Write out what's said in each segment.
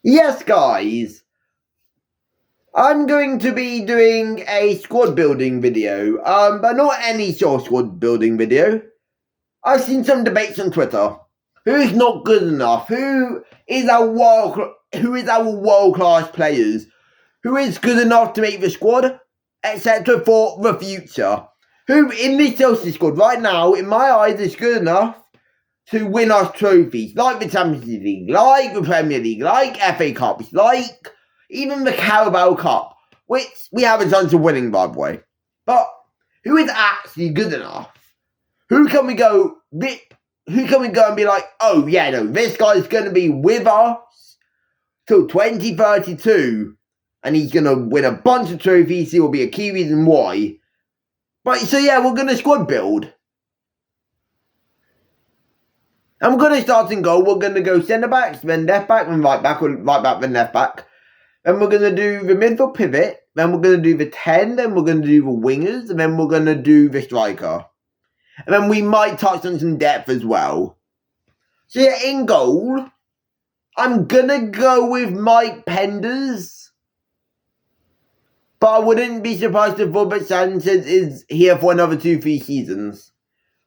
Yes, guys, I'm going to be doing a squad building video, but not any sort of squad building video. I've seen some debates on Twitter. Who's not good enough? Who is our world class players? Who is good enough to make the squad, etc. for the future? Who in this Chelsea squad right now, in my eyes, is good enough to win us trophies like the Champions League, like the Premier League, like FA Cups, like even the Carabao Cup, which we have a chance of winning, by the way. But who is actually good enough? Who can we go? Who can we go and be like, oh yeah, no, this guy's going to be with us till 2032, and he's going to win a bunch of trophies. He will be a key reason why. But so yeah, we're going to squad build. And we're going to start in goal. We're going to go centre backs, then left back, then right back, then left back. Then we're going to do the midfield pivot. Then we're going to do the 10. Then we're going to do the wingers. And then we're going to do the striker. And then we might touch on some depth as well. So yeah, in goal, I'm going to go with Mike Penders. But I wouldn't be surprised if Robert Sanchez is here for another 2-3 seasons.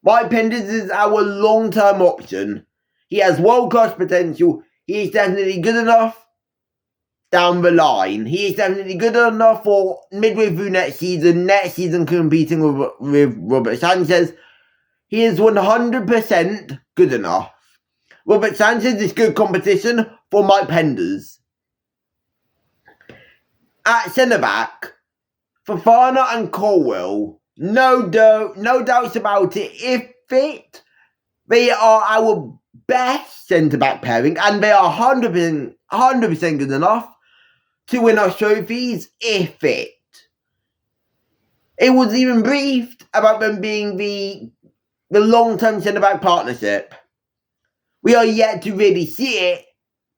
Mike Penders is our long-term option. He has world-class potential. He is definitely good enough down the line. He is definitely good enough for midway through next season competing with Robert Sanchez. He is 100% good enough. Robert Sanchez is good competition for Mike Penders. At centre-back, Fofana and Colwell, no doubts about it. If fit, they are our best centre-back pairing, and they are 100% good enough to win us trophies if fit. It was even briefed about them being the long-term centre-back partnership. We are yet to really see it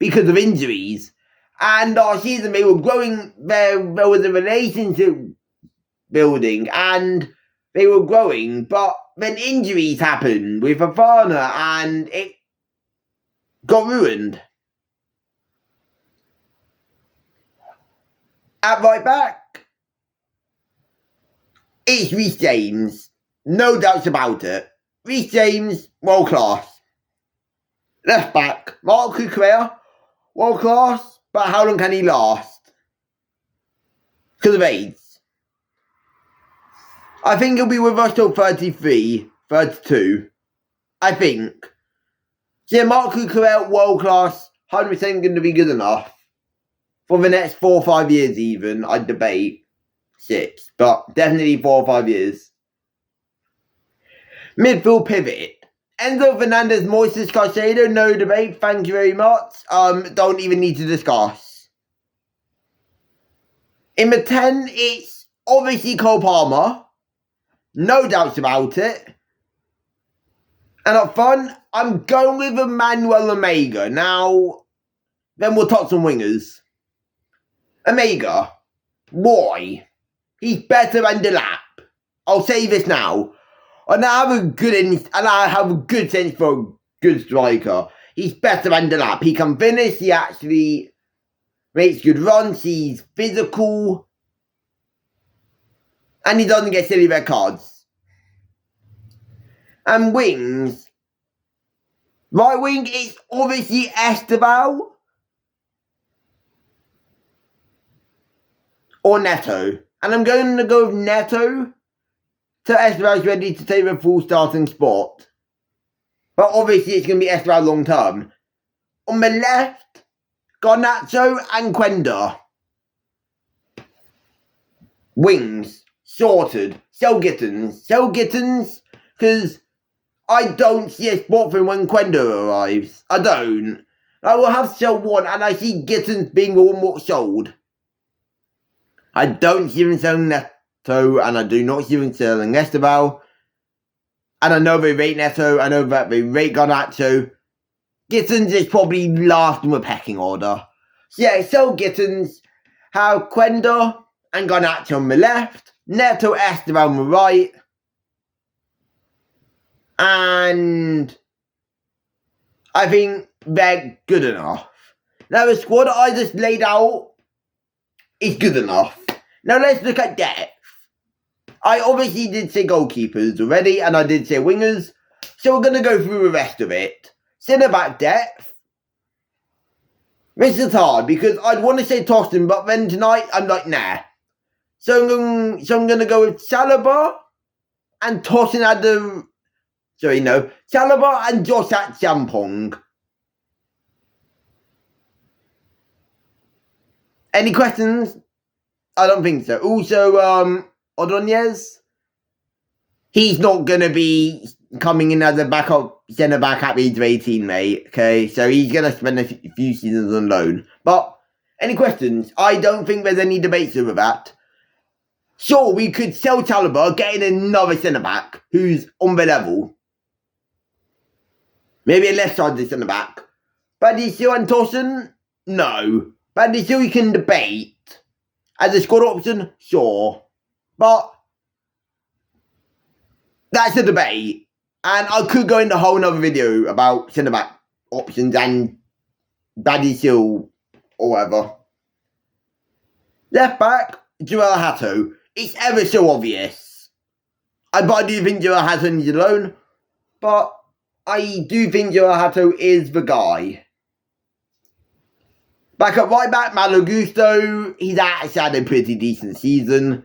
because of injuries. And last season they were growing, there was a relationship building and they were growing, but then injuries happened with Fofana and it got ruined. At right back, it's Reece James. No doubts about it. Reece James, world class. Left back, Mark Cucurella, world class, but how long can he last? Because of AIDS. I think he'll be with us till 33, 32. I think. So yeah, Mark Cucurella, world class, 100% going to be good enough. For the next 4 or 5 years even, I'd debate 6, but definitely 4 or 5 years. Midfield pivot. Enzo Fernandez, Moises Caicedo, no debate, thank you very much. Don't even need to discuss. In the 10, it's obviously Cole Palmer. No doubts about it. And up front, I'm going with Emmanuel Omega. Now, then we'll touch on wingers. Omega. Why? He's better than Delap. I'll say this now. And I have a good sense for a good striker. He's better than Delap. He can finish. He actually makes good runs. He's physical. And he doesn't get silly red cards. And wings. Right wing is obviously Esteban or Neto. And I'm going to go with Neto till Esteban's ready to take the full starting spot. But obviously it's going to be Esteban long term. On the left, Garnacho and Quenda. Wings. Sorted. Sell Gittins. Because I don't see a spot for him when Quenda arrives. I don't. I will have sell one and I see Gittins being the one more sold. I don't see him selling Neto and I do not see him selling Esteban. And I know they rate Neto. I know that they rate Garnacho. Gittins is probably last in the pecking order. So yeah, sell Gittins. Have Quenda and Garnacho on the left. Neto, Esteban on the right. And I think they're good enough. Now, the squad I just laid out is good enough. Now, let's look at depth. I obviously did say goalkeepers already, and I did say wingers. So we're going to go through the rest of it. Centre-back depth. This is hard, because I'd want to say Tostin, but then tonight, I'm like, nah. So I'm going to go with Saliba and Tossin at the... Sorry, no. Saliba and Josh at Champong. Any questions? I don't think so. Also, Ordonez, he's not going to be coming in as a backup centre-back at the age of 18, mate. Okay, so he's going to spend a few seasons on loan. But, any questions? I don't think there's any debates over that. Sure, we could sell Saliba, getting another centre-back who's on the level. Maybe a left-sided centre-back. Badisil and Tossin? No. Badisil we can debate. As a squad option? Sure. But that's a debate. And I could go into a whole other video about centre-back options and Badisil or whatever. Left-back, Joel Hato. It's ever so obvious. But I do think Joel Hato needs a loan. But I do think Joel Hato is the guy. Back at right back, Malo Gusto. He's actually had a pretty decent season.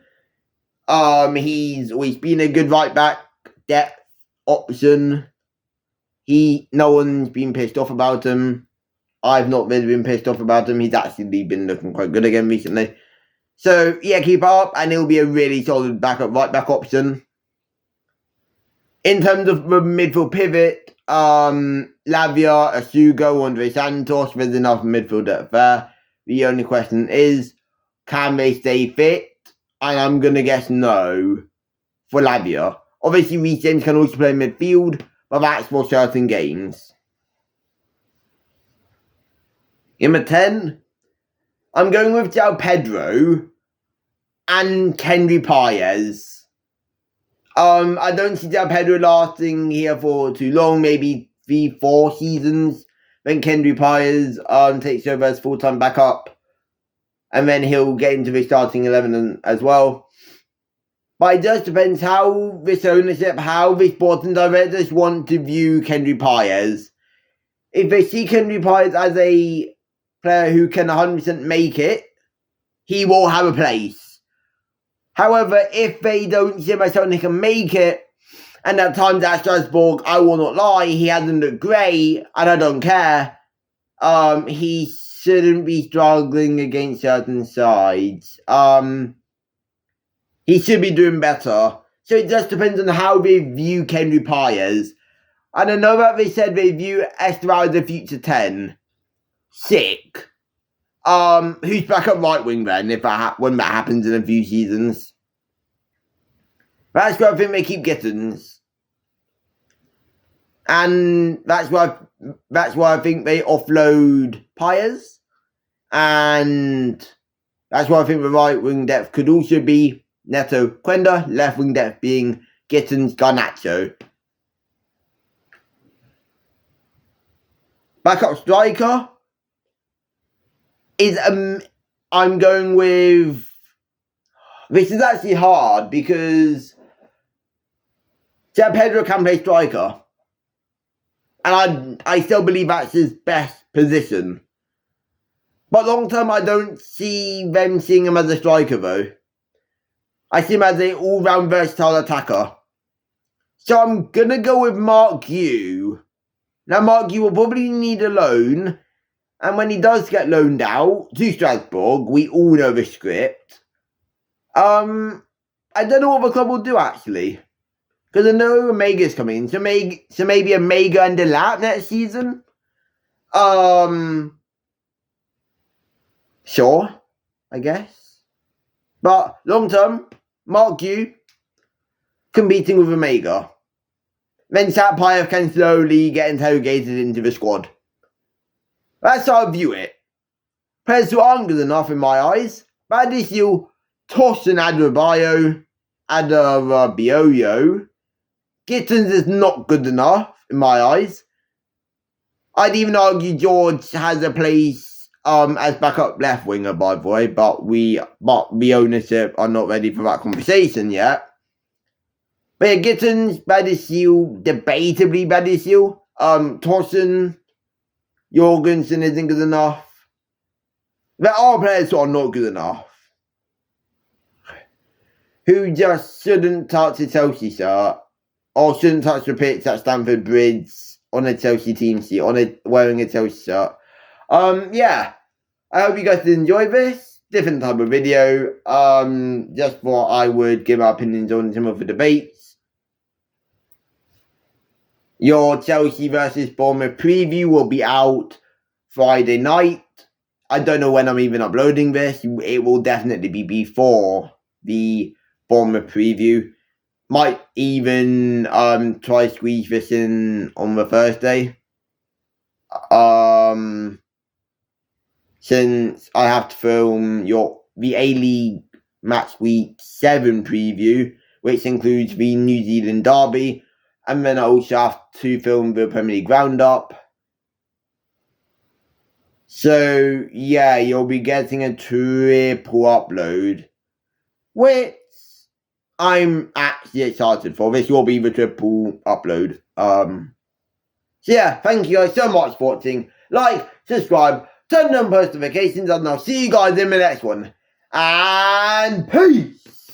He's always been a good right back depth option. No one's been pissed off about him. I've not really been pissed off about him. He's actually been looking quite good again recently. So yeah, keep up, and he'll be a really solid backup right back option. In terms of the midfield pivot, Lavia, Asugo, Andre Santos, there's enough midfield depth there. The only question is, can they stay fit? And I'm going to guess no for Lavia. Obviously, Reece James can also play midfield, but that's for certain games. Number 10, I'm going with João Pedro and Kendry Paez. I don't see João Pedro lasting here for too long, maybe 3-4 seasons. Then Kendry Paez takes over as full-time backup. And then he'll get into the starting 11 as well. But it just depends how this ownership, how the sporting directors want to view Kendry Paez. If they see Kendry Paez as a player who can 100% make it, he will have a place. However, if they don't see him as someone who can make it, and at times at Strasbourg, I will not lie, he hasn't looked great, and I don't care, he shouldn't be struggling against certain sides. He should be doing better. So it just depends on how they view Kendry Paez. And I know that they said they view Estoril as a future 10. Sick. Who's back at right wing then, when that happens in a few seasons? That's where I think they keep Gittins. And that's why I think they offload Paez. And that's why I think the right wing depth could also be Neto Quenda, left wing depth being Gittins Garnacho. Backup striker is I'm going with, this is actually hard because João Pedro can play striker, and I still believe that's his best position. But long term, I don't see them seeing him as a striker though. I see him as an all-round versatile attacker. So I'm gonna go with Mark Yu. Now Mark Yu will probably need a loan. And when he does get loaned out to Strasbourg, we all know the script. I don't know what the club will do, actually. Because I know Omega's coming in. So maybe Omega and Delap next season? Sure, I guess. But long term, Mark Yu competing with Omega. Then Satpayev can slowly get interrogated into the squad. That's how I view it. Players who aren't good enough in my eyes. Badisil, Tossin Adarabioyo. Gittins is not good enough in my eyes. I'd even argue George has a place as backup left winger, by the way, but the ownership are not ready for that conversation yet. But yeah, Gittins, Badisiel, debatably Badisiel. Tossen, Jorgensen isn't good enough. There are players who are not good enough, who just shouldn't touch a Chelsea shirt, or shouldn't touch the pitch at Stamford Bridge on a Chelsea team sheet, wearing a Chelsea shirt. Yeah, I hope you guys did enjoy this. Different type of video. Just thought I would give our opinions on some of the debates. Your Chelsea versus Bournemouth preview will be out Friday night. I don't know when I'm even uploading this. It will definitely be before the Bournemouth preview. Might even try squeeze this in on the Thursday. Since I have to film the A-League Match Week 7 preview, which includes the New Zealand Derby, and then I also have to film the Premier League Roundup. So, yeah, you'll be getting a triple upload, which I'm actually excited for. This will be the triple upload. So, yeah, thank you guys so much for watching. Like, subscribe, turn on post notifications, and I'll see you guys in the next one. And peace!